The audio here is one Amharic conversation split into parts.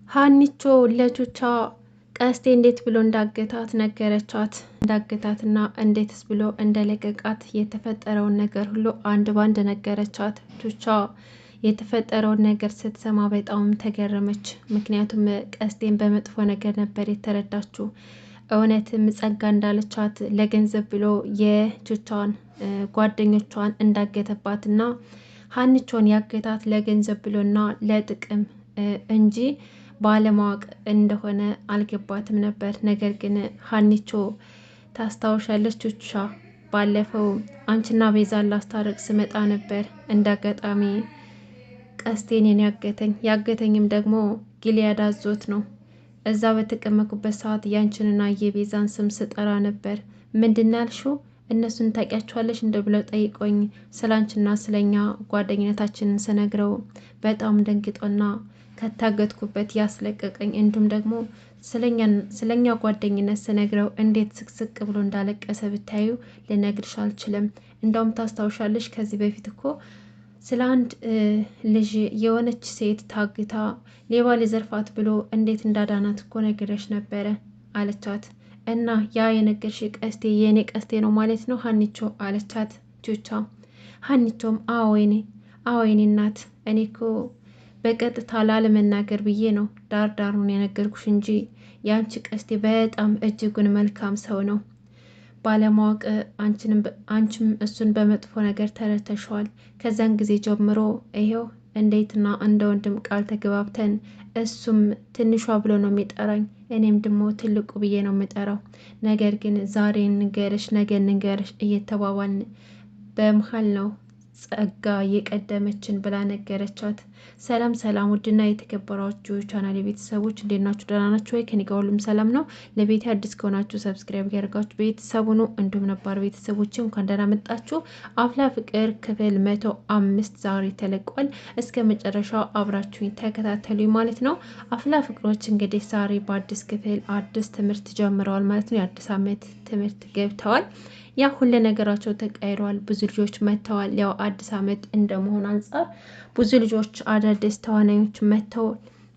ሀኒቾ ለቹቻ ቀስቴ እንዴት ብሎ እንዳገታት ነገረቻት። እንዳገታትና እንዴትስ ብሎ እንደለቀቃት የተፈጠረውን ነገር ሁሉ አንድ ባንድ ነገረቻት። ቹቻ የተፈጠረውን ነገር ስትሰማ በጣም ተገረመች። ምክንያቱም ቀስቴን በመጥፎ ነገር ነበር የተረዳችው። እውነትም ጸጋ እንዳለቻት ለገንዘብ ብሎ የቹቻን ጓደኞቿን እንዳገተባትና ሀኒቾን ያገታት ለገንዘብ ብሎና ለጥቅም እንጂ ባለማወቅ እንደሆነ አልገባትም ነበር። ነገር ግን ሀኒቾ ታስታውሻለች፣ ቹቻ ባለፈው አንቺና ቤዛን ላስታረቅ ስመጣ ነበር እንዳጋጣሚ ቀስቴን ያገተኝም ደግሞ ጊልያድ አዞት ነው። እዛ በተቀመጡበት ሰዓት ያንቺንና የቤዛን ስም ስጠራ ነበር። ምንድን ያልሽው? እነሱን ታውቂያቸዋለሽ እንደ ብለው ጠይቆኝ ስላንቺና ስለኛ ጓደኝነታችንን ስነግረው በጣም ደንግጦና ከታገትኩበት ያስለቀቀኝ እንዲሁም ደግሞ ስለኛ ጓደኝነት ስነግረው እንዴት ስቅስቅ ብሎ እንዳለቀሰ ብታዩ ልነግርሽ አልችልም። እንደውም ታስታውሻለሽ ከዚህ በፊት እኮ ስለ አንድ ልጅ የሆነች ሴት ታግታ ሌባ ሊዘርፋት ብሎ እንዴት እንዳዳናት እኮ ነግረሽ ነበረ አለቻት። እና ያ የነገርሽ ቀስቴ የእኔ ቀስቴ ነው ማለት ነው ሀኒቾ አለቻት ቹቻ። ሀኒቾም አዎ የኔ እናት፣ እኔ እኮ በቀጥታ ላለመናገር ብዬ ነው ዳሩን የነገርኩሽ እንጂ የአንቺ ቀስቴ በጣም እጅጉን መልካም ሰው ነው። ባለማወቅ አንቺም እሱን በመጥፎ ነገር ተረተሸዋል። ከዛን ጊዜ ጀምሮ ይሄው እንዴትና እንደ ወንድም ቃል ተገባብተን እሱም ትንሿ ብሎ ነው የሚጠራኝ፣ እኔም ደግሞ ትልቁ ብዬ ነው የምጠራው። ነገር ግን ዛሬ እንገርሽ ነገ እንገርሽ እየተባባልን በመሀል ነው ጸጋ የቀደመችን ብላ ነገረቻት። ሰላም ሰላም! ውድና የተከበራችሁ ቻናል ቤተሰቦች እንዴት ናችሁ? ደህና ናችሁ ወይ? ከኔ ጋር ሁሉም ሰላም ነው። ለቤቴ አዲስ ከሆናችሁ ሰብስክራይብ ያደርጋችሁ ቤተሰቡ ነው። እንዲሁም ነባር ቤተሰቦች እንኳን ደህና መጣችሁ። አፍላ ፍቅር ክፍል 105 ዛሬ ተለቋል። እስከ መጨረሻው አብራችሁኝ ተከታተሉኝ ማለት ነው። አፍላ ፍቅሮች እንግዲህ ዛሬ በአዲስ ክፍል አዲስ ትምህርት ጀምረዋል ማለት ነው። የአዲስ ዓመት ትምህርት ገብተዋል። ያ ሁሉ ነገራቸው ተቀይረዋል። ብዙ ልጆች መጥተዋል። ያው አዲስ ዓመት እንደመሆኑ አንጻር ብዙ ልጆች አዳዲስ ተዋናዮች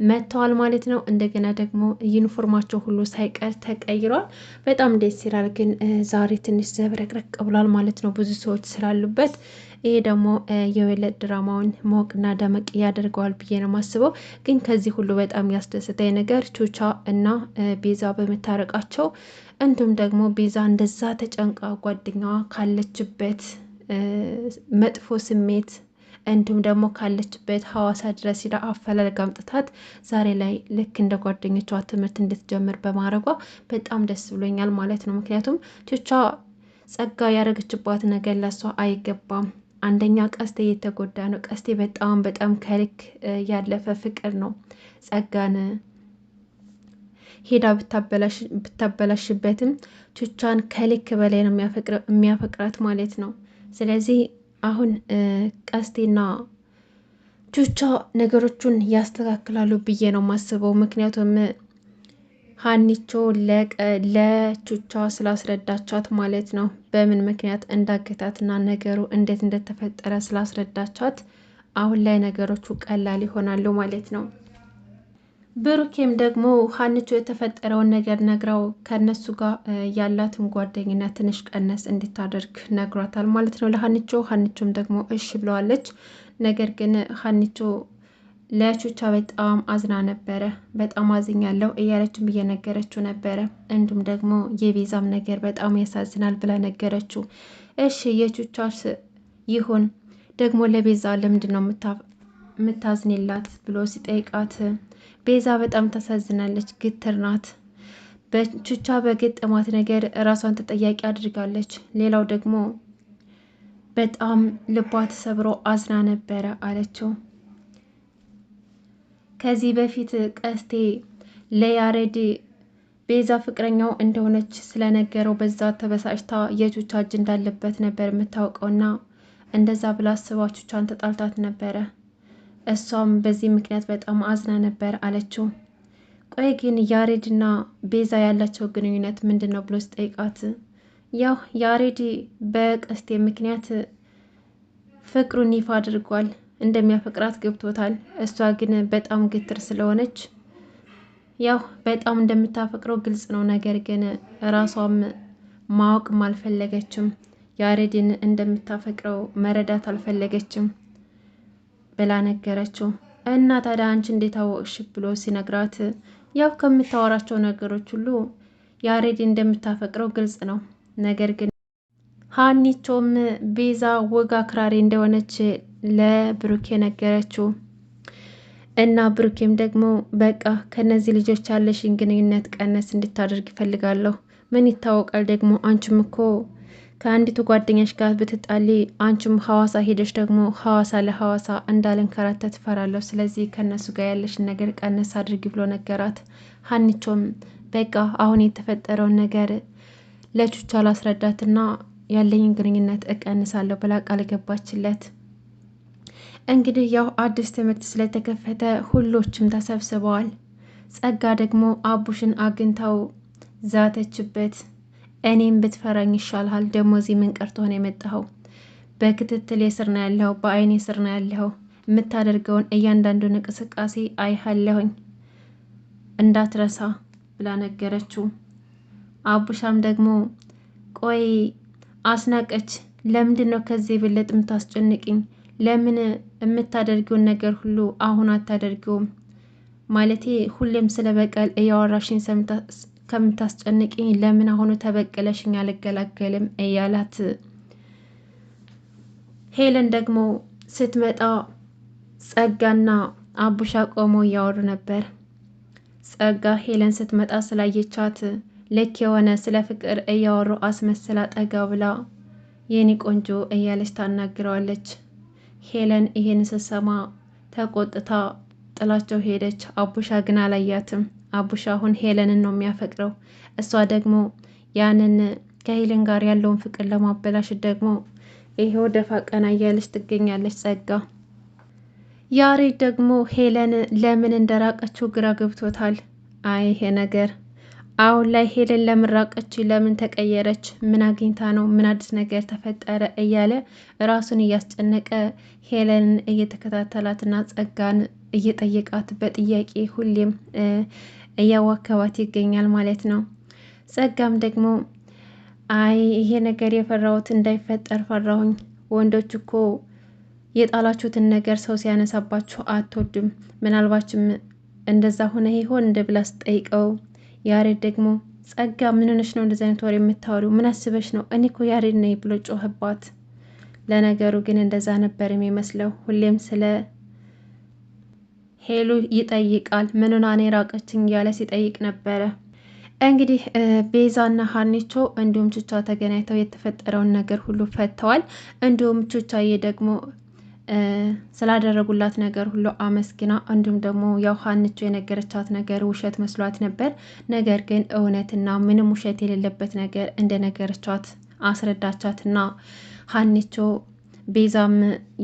መጥተዋል ማለት ነው። እንደገና ደግሞ ዩኒፎርማቸው ሁሉ ሳይቀር ተቀይሯል። በጣም ደስ ይላል። ግን ዛሬ ትንሽ ዘብረቅረቅ ብሏል ማለት ነው ብዙ ሰዎች ስላሉበት። ይሄ ደግሞ የወለድ ድራማውን ሞቅና ደመቅ ያደርገዋል ብዬ ነው የማስበው። ግን ከዚህ ሁሉ በጣም ያስደሰተኝ ነገር ቹቻ እና ቤዛ በመታረቃቸው እንዲሁም ደግሞ ቤዛ እንደዛ ተጨንቃ ጓደኛዋ ካለችበት መጥፎ ስሜት እንዲሁም ደግሞ ካለችበት ሐዋሳ ድረስ ሄዳ አፈላልጋ አምጥታት ዛሬ ላይ ልክ እንደ ጓደኞቿ ትምህርት እንድትጀምር በማድረጓ በጣም ደስ ብሎኛል ማለት ነው። ምክንያቱም ቹቻ ጸጋ ያደረገችባት ነገር ለሷ አይገባም። አንደኛ ቀስቴ እየተጎዳ ነው። ቀስቴ በጣም ከልክ ያለፈ ፍቅር ነው ጸጋን ሄዳ ብታበላሽበትም ቹቻን ከልክ በላይ ነው የሚያፈቅራት ማለት ነው። ስለዚህ አሁን ቀስቴና ቹቻ ነገሮቹን ያስተካክላሉ ብዬ ነው የማስበው። ምክንያቱም ሀኒቾ ለቹቻ ስላስረዳቻት ማለት ነው በምን ምክንያት እንዳገታትና ነገሩ እንዴት እንደተፈጠረ ስላስረዳቻት አሁን ላይ ነገሮቹ ቀላል ይሆናሉ ማለት ነው። ብሩኬም ደግሞ ሀኒቾ የተፈጠረውን ነገር ነግራው ከነሱ ጋር ያላትን ጓደኝነት ትንሽ ቀነስ እንድታደርግ ነግሯታል ማለት ነው ለሀኒቾ። ሀኒቾም ደግሞ እሺ ብለዋለች። ነገር ግን ሀኒቾ ለቹቻ በጣም አዝና ነበረ። በጣም አዝኛለሁ እያለችም እየነገረችው ነበረ። እንዲሁም ደግሞ የቤዛም ነገር በጣም ያሳዝናል ብላ ነገረችው። እሺ የቹቻስ ይሁን ደግሞ ለቤዛ ለምንድን ነው የምታዝንላት ብሎ ሲጠይቃት ቤዛ በጣም ታሳዝናለች፣ ግትር ናት። በቹቻ በገጠማት ነገር ራሷን ተጠያቂ አድርጋለች። ሌላው ደግሞ በጣም ልቧ ተሰብሮ አዝና ነበረ አለችው። ከዚህ በፊት ቀስቴ ለያሬድ ቤዛ ፍቅረኛው እንደሆነች ስለነገረው በዛ ተበሳጭታ የቹቻ እጅ እንዳለበት ነበር የምታውቀውና እንደዛ ብላ አስባ ቹቻን ተጣልታት ነበረ። እሷም በዚህ ምክንያት በጣም አዝና ነበር አለችው። ቆይ ግን ያሬድና ቤዛ ያላቸው ግንኙነት ምንድን ነው ብሎ ስጠይቃት ያው ያሬድ በቀስቴ ምክንያት ፍቅሩን ይፋ አድርጓል፣ እንደሚያፈቅራት ገብቶታል። እሷ ግን በጣም ግትር ስለሆነች ያው በጣም እንደምታፈቅረው ግልጽ ነው። ነገር ግን ራሷም ማወቅም አልፈለገችም። ያሬድን እንደምታፈቅረው መረዳት አልፈለገችም ብላ ነገረችው። እና ታዲያ አንቺ እንዴት አወቅሽ ብሎ ሲነግራት ያው ከምታወራቸው ነገሮች ሁሉ ያሬድ እንደምታፈቅረው ግልጽ ነው። ነገር ግን ሀኒቾም ቤዛ ወግ አክራሪ እንደሆነች ለብሩኬ ነገረችው እና ብሩኬም ደግሞ በቃ ከነዚህ ልጆች ያለሽን ግንኙነት ቀነስ እንድታደርግ ይፈልጋለሁ። ምን ይታወቃል ደግሞ አንቺም እኮ ከአንዲቱ ጓደኛሽ ጋር ብትጣሊ አንቺም ሀዋሳ ሄደሽ ደግሞ ሀዋሳ ለሀዋሳ እንዳልንከራተት እፈራለሁ። ስለዚህ ከእነሱ ጋር ያለሽን ነገር ቀነስ አድርጊ ብሎ ነገራት። ሀኒቾም በቃ አሁን የተፈጠረውን ነገር ለቹቻ ላስረዳትና ያለኝን ግንኙነት እቀንሳለሁ ብላ ቃል ገባችለት። እንግዲህ ያው አዲስ ትምህርት ስለተከፈተ ሁሎችም ተሰብስበዋል። ጸጋ ደግሞ አቡሽን አግኝታው ዛተችበት። እኔም ብትፈራኝ ይሻልሃል፣ ደግሞ እዚህ ምን ቀርቶ ሆነ የመጣኸው? በክትትል ስር ነው ያለኸው፣ በአይኔ ስር ነው ያለኸው። የምታደርገውን እያንዳንዱን እንቅስቃሴ አይሃለሁኝ እንዳትረሳ ብላ ነገረችው። አቡሻም ደግሞ ቆይ አስናቀች፣ ለምንድን ነው ከዚህ የበለጥ የምታስጨንቅኝ? ለምን የምታደርጊውን ነገር ሁሉ አሁን አታደርጊውም? ማለቴ ሁሌም ስለ በቀል እያወራሽኝ ከምታስጨንቅኝ ለምን አሁኑ ተበቀለሽኝ አልገላገልም እያላት። ሄለን ደግሞ ስትመጣ ጸጋና አቡሻ ቆመው እያወሩ ነበር። ጸጋ ሄለን ስትመጣ ስላየቻት ልክ የሆነ ስለ ፍቅር እያወሩ አስመስላ ጠጋ ብላ የኔ ቆንጆ እያለች ታናግረዋለች። ሄለን ይሄን ስትሰማ ተቆጥታ ጥላቸው ሄደች። አቡሻ ግን አላያትም። አቡሻ አሁን ሄለንን ነው የሚያፈቅረው። እሷ ደግሞ ያንን ከሄለን ጋር ያለውን ፍቅር ለማበላሸት ደግሞ ይሄው ደፋ ቀና እያለች ትገኛለች ጸጋ። ያሬድ ደግሞ ሄለን ለምን እንደራቀችው ግራ ገብቶታል። አይ ይሄ ነገር አሁን ላይ ሄለን ለምን ራቀች? ለምን ተቀየረች? ምን አግኝታ ነው? ምን አዲስ ነገር ተፈጠረ? እያለ ራሱን እያስጨነቀ ሄለንን እየተከታተላትና ጸጋን እየጠየቃት በጥያቄ ሁሌም እያዋከባት ይገኛል ማለት ነው። ጸጋም ደግሞ አይ ይሄ ነገር የፈራሁት እንዳይፈጠር ፈራሁኝ። ወንዶች እኮ የጣላችሁትን ነገር ሰው ሲያነሳባችሁ አትወድም። ምናልባችም እንደዛ ሆነ ይሆን እንደ ብላ ስጠይቀው ያሬድ ደግሞ ጸጋ ምን ሆነሽ ነው እንደዚህ አይነት ወሬ የምታወሪው? ምን አስበሽ ነው? እኔ እኮ ያሬድ ነኝ ብሎ ጮህባት። ለነገሩ ግን እንደዛ ነበር የሚመስለው። ሁሌም ስለ ሄሉ ይጠይቃል። ምንና እኔ ራቀችኝ እያለ ሲጠይቅ ነበረ። እንግዲህ ቤዛና ሀኒቾ እንዲሁም ቹቻ ተገናኝተው የተፈጠረውን ነገር ሁሉ ፈተዋል። እንዲሁም ቹቻዬ ደግሞ ስላደረጉላት ነገር ሁሉ አመስግና እንዲሁም ደግሞ ያው ሀኒቾ የነገረቻት ነገር ውሸት መስሏት ነበር። ነገር ግን እውነትና ምንም ውሸት የሌለበት ነገር እንደነገረቻት አስረዳቻትና ሀኒቾ ቤዛም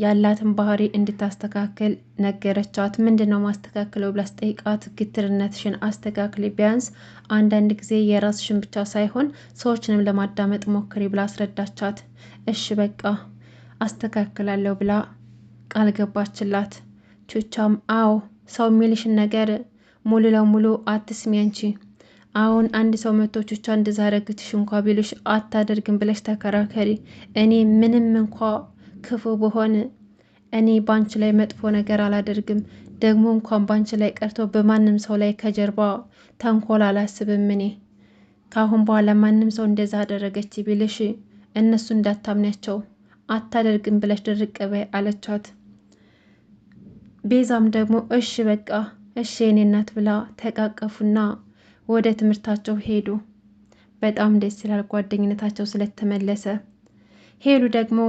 ያላትን ባህሪ እንድታስተካክል ነገረቻት። ምንድን ነው ማስተካከለው ብላ ስጠይቃት ግትርነትሽን አስተካክል፣ ቢያንስ አንዳንድ ጊዜ የራስሽን ብቻ ሳይሆን ሰዎችንም ለማዳመጥ ሞክሪ ብላ አስረዳቻት። እሺ በቃ አስተካክላለሁ ብላ ቃል ገባችላት። ቹቻም አዎ ሰው የሚልሽን ነገር ሙሉ ለሙሉ አትስሚ አንቺ። አሁን አንድ ሰው መቶ ቹቻ እንደዛ ረግትሽ እንኳ ቢሉሽ አታደርግም ብለሽ ተከራከሪ። እኔ ምንም እንኳ ክፉ በሆን እኔ ባንቺ ላይ መጥፎ ነገር አላደርግም። ደግሞ እንኳን ባንቺ ላይ ቀርቶ በማንም ሰው ላይ ከጀርባ ተንኮል አላስብም። እኔ ከአሁን በኋላ ማንም ሰው እንደዛ አደረገች ቢልሽ እነሱ እንዳታምናቸው፣ አታደርግም ብለሽ ድርቅ በይ አለቻት። ቤዛም ደግሞ እሺ በቃ እሺ የኔ እናት ብላ ተቃቀፉና ወደ ትምህርታቸው ሄዱ። በጣም ደስ ይላል ጓደኝነታቸው ስለተመለሰ። ሄሉ ደግሞ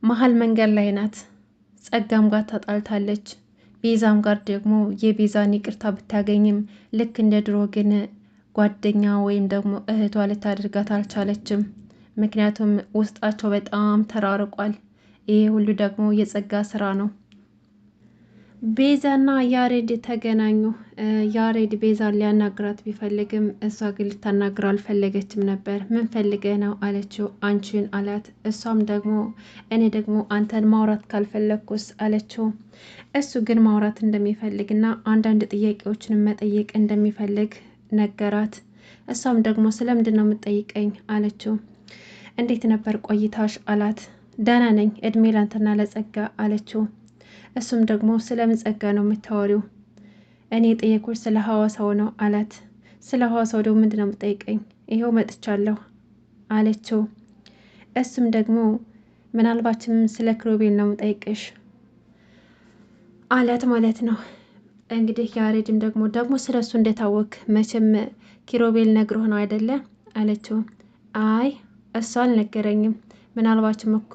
መሀል መንገድ ላይ ናት። ጸጋም ጋር ተጣልታለች። ቤዛም ጋር ደግሞ የቤዛን ይቅርታ ብታገኝም ልክ እንደ ድሮ ግን ጓደኛ ወይም ደግሞ እህቷ ልታደርጋት አልቻለችም። ምክንያቱም ውስጣቸው በጣም ተራርቋል። ይህ ሁሉ ደግሞ የጸጋ ስራ ነው። ቤዛና ያሬድ ተገናኙ። ያሬድ ቤዛን ሊያናግራት ቢፈልግም እሷ ግን ልታናግረው አልፈለገችም ነበር። ምን ፈልገህ ነው አለችው። አንቺን አላት። እሷም ደግሞ እኔ ደግሞ አንተን ማውራት ካልፈለግኩስ አለችው። እሱ ግን ማውራት እንደሚፈልግና አንዳንድ ጥያቄዎችን መጠየቅ እንደሚፈልግ ነገራት። እሷም ደግሞ ስለምንድን ነው የምትጠይቀኝ አለችው። እንዴት ነበር ቆይታሽ አላት። ደህና ነኝ እድሜ ላንተና ለጸጋ አለችው። እሱም ደግሞ ስለምን ጸጋ ነው የምታወሪው? እኔ የጠየኩሽ ስለ ሐዋሳው ነው አላት። ስለ ሐዋሳው ደግሞ ምንድን ነው የምጠይቀኝ? ይኸው መጥቻለሁ አለችው። እሱም ደግሞ ምናልባችም ስለ ክሮቤል ነው የምጠይቅሽ አላት ማለት ነው። እንግዲህ ያሬድም ደግሞ ስለ እሱ እንደታወክ መቼም ኪሮቤል ነግሮህ ነው አይደለ አለችው። አይ እሱ አልነገረኝም። ምናልባችም እኮ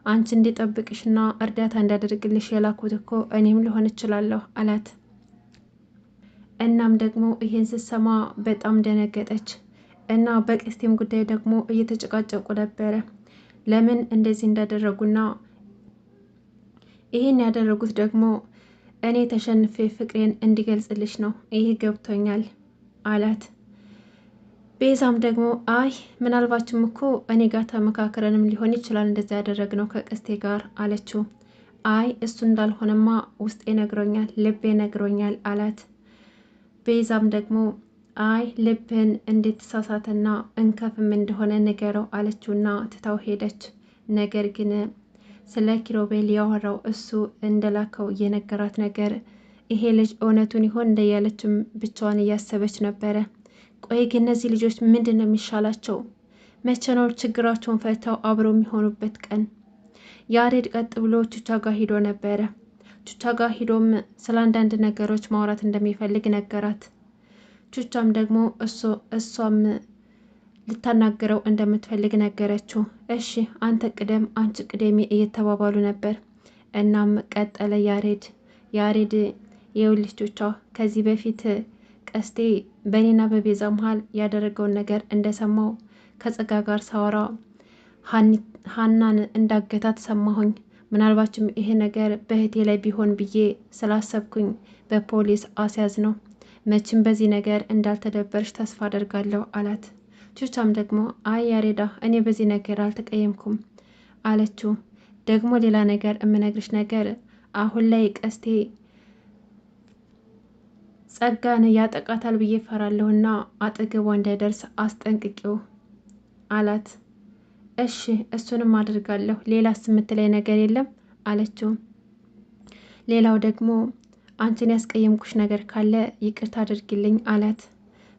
አንቺ እንዲጠብቅሽና እርዳታ እንዳደርግልሽ የላኩት እኮ እኔም ሊሆን እችላለሁ አላት። እናም ደግሞ ይሄን ስትሰማ በጣም ደነገጠች እና በቀስቴም ጉዳይ ደግሞ እየተጨቃጨቁ ነበረ። ለምን እንደዚህ እንዳደረጉና ይሄን ያደረጉት ደግሞ እኔ ተሸንፌ ፍቅሬን እንዲገልጽልሽ ነው፣ ይሄ ገብቶኛል አላት። ቤዛም ደግሞ አይ ምናልባችም እኮ እኔ ጋር ተመካክረንም ሊሆን ይችላል እንደዚያ ያደረግነው ከቀስቴ ጋር አለችው። አይ እሱ እንዳልሆነማ ውስጤ ነግሮኛል፣ ልቤ ነግሮኛል አላት። ቤዛም ደግሞ አይ ልብህን እንዴት ተሳሳተና እንከፍም እንደሆነ ንገረው አለችውና ትታው ሄደች። ነገር ግን ስለ ኪሮቤል ያወራው እሱ እንደላከው እየነገራት ነገር ይሄ ልጅ እውነቱን ይሆን እንደያለችም ብቻዋን እያሰበች ነበረ። ቆይ ግን እነዚህ ልጆች ምንድን ነው የሚሻላቸው? መቼ ነው ችግራቸውን ፈተው አብረው የሚሆኑበት ቀን? ያሬድ ቀጥ ብሎ ቹቻ ጋር ሂዶ ነበረ። ቹቻ ጋር ሂዶም ስለ አንዳንድ ነገሮች ማውራት እንደሚፈልግ ነገራት። ቹቻም ደግሞ እሷም ልታናግረው እንደምትፈልግ ነገረችው። እሺ አንተ ቅደም አንቺ ቅደሚ እየተባባሉ ነበር። እናም ቀጠለ ያሬድ የውልሽ ቹቻ ከዚህ በፊት ቀስቴ በእኔና በቤዛ መሀል ያደረገውን ነገር እንደሰማው ከጸጋ ጋር ሳወራ ሀናን እንዳገታት ሰማሁኝ። ምናልባችም ይሄ ነገር በእህቴ ላይ ቢሆን ብዬ ስላሰብኩኝ በፖሊስ አስያዝ ነው። መቼም በዚህ ነገር እንዳልተደበርሽ ተስፋ አደርጋለሁ አላት። ቹቻም ደግሞ አይ ያሬዳ እኔ በዚህ ነገር አልተቀየምኩም አለችው። ደግሞ ሌላ ነገር የምነግርሽ ነገር አሁን ላይ ቀስቴ ጸጋን ያጠቃታል ብዬ ፈራለሁና አጠገቧ እንዳይደርስ አስጠንቅቂው አላት። እሺ እሱንም አድርጋለሁ፣ ሌላስ የምትለኝ ነገር የለም አለችው። ሌላው ደግሞ አንቺን ያስቀየምኩሽ ነገር ካለ ይቅርታ አድርጊልኝ አላት።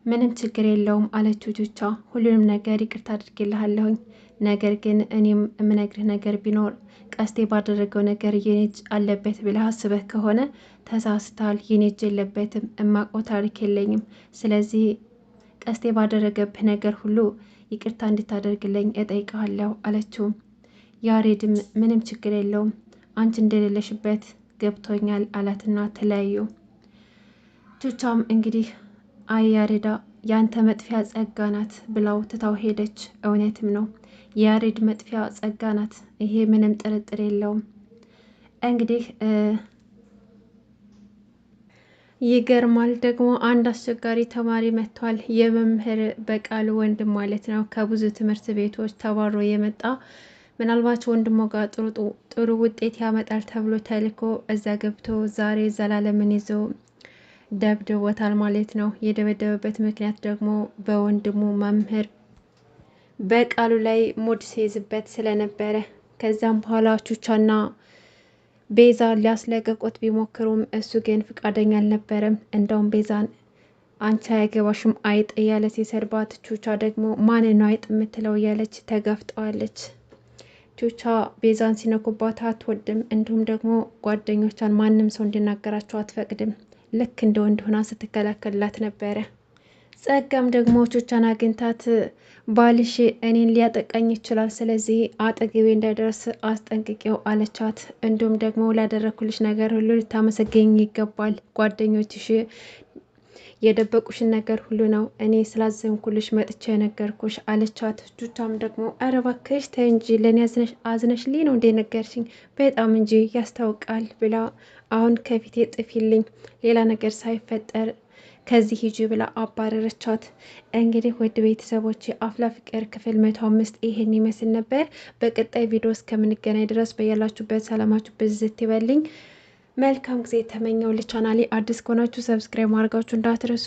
ምንም ችግር የለውም አለችው ቹቻ። ሁሉንም ነገር ይቅርታ አድርጊልሃለሁኝ፣ ነገር ግን እኔም የምነግርህ ነገር ቢኖር ቀስቴ ባደረገው ነገር የኔ እጅ አለበት ብለህ አስበህ ከሆነ ተሳስታል። የኔ እጅ የለበትም፣ እማቆ ታሪክ የለኝም። ስለዚህ ቀስቴ ባደረገብህ ነገር ሁሉ ይቅርታ እንድታደርግልኝ እጠይቀሃለሁ አለችው። ያሬድም ምንም ችግር የለውም አንቺ እንደሌለሽበት ገብቶኛል አላትና ተለያዩ። ቹቻም እንግዲህ አይ ያሬዳ ያንተ መጥፊያ ጸጋ ናት ብላው ትታው ሄደች። እውነትም ነው የያሬድ መጥፊያ ጸጋ ናት፣ ይሄ ምንም ጥርጥር የለውም። እንግዲህ ይገርማል ደግሞ አንድ አስቸጋሪ ተማሪ መጥቷል። የመምህር በቃሉ ወንድም ማለት ነው። ከብዙ ትምህርት ቤቶች ተባሮ የመጣ ምናልባት ወንድሞ ጋር ጥሩ ውጤት ያመጣል ተብሎ ተልኮ እዛ ገብቶ ዛሬ ዘላለምን ይዞ ደብድቦታል ማለት ነው። የደበደበበት ምክንያት ደግሞ በወንድሙ መምህር በቃሉ ላይ ሙድ ሲይዝበት ስለነበረ ከዛም በኋላ ቹቻና ቤዛ ሊያስለቀቁት ቢሞክሩም እሱ ግን ፍቃደኛ አልነበረም። እንደውም ቤዛን አንቺ አያገባሽም አይጥ እያለ ሲሰድባት፣ ቹቻ ደግሞ ማንን ነው አይጥ የምትለው እያለች ተጋፍጠዋለች። ቹቻ ቤዛን ሲነኩባት አትወድም። እንዲሁም ደግሞ ጓደኞቿን ማንም ሰው እንዲናገራቸው አትፈቅድም። ልክ እንደ ወንድ ሆና ስትከላከልላት ነበረ። ጸጋም ደግሞ ቹቻን አግኝታት ባልሽ እኔን ሊያጠቃኝ ይችላል፣ ስለዚህ አጠገቤ እንዳይደርስ አስጠንቅቄው አለቻት። እንዲሁም ደግሞ ላደረኩልሽ ነገር ሁሉ ልታመሰገኝ ይገባል፣ ጓደኞችሽ የደበቁሽን ነገር ሁሉ ነው እኔ ስላዘንኩልሽ መጥቼ ነገርኩሽ አለቻት። ቹቻም ደግሞ ኧረ እባክሽ ተይ እንጂ ለእኔ አዝነሽልኝ ነው እንዴ ነገርሽኝ? በጣም እንጂ ያስታውቃል ብላ አሁን ከፊቴ ጥፊልኝ ሌላ ነገር ሳይፈጠር ከዚህ ሂጂ ብላ አባረረቻት። እንግዲህ ውድ ቤተሰቦች አፍላ ፍቅር ክፍል 105 ይሄን ይመስል ነበር። በቀጣይ ቪዲዮ እስከምንገናኝ ድረስ በያላችሁበት ሰላማችሁ ብዝት ይበልኝ። መልካም ጊዜ ተመኘው። ለቻናሌ አዲስ ከሆናችሁ ሰብስክራይብ ማድረጋችሁ እንዳትረሱ።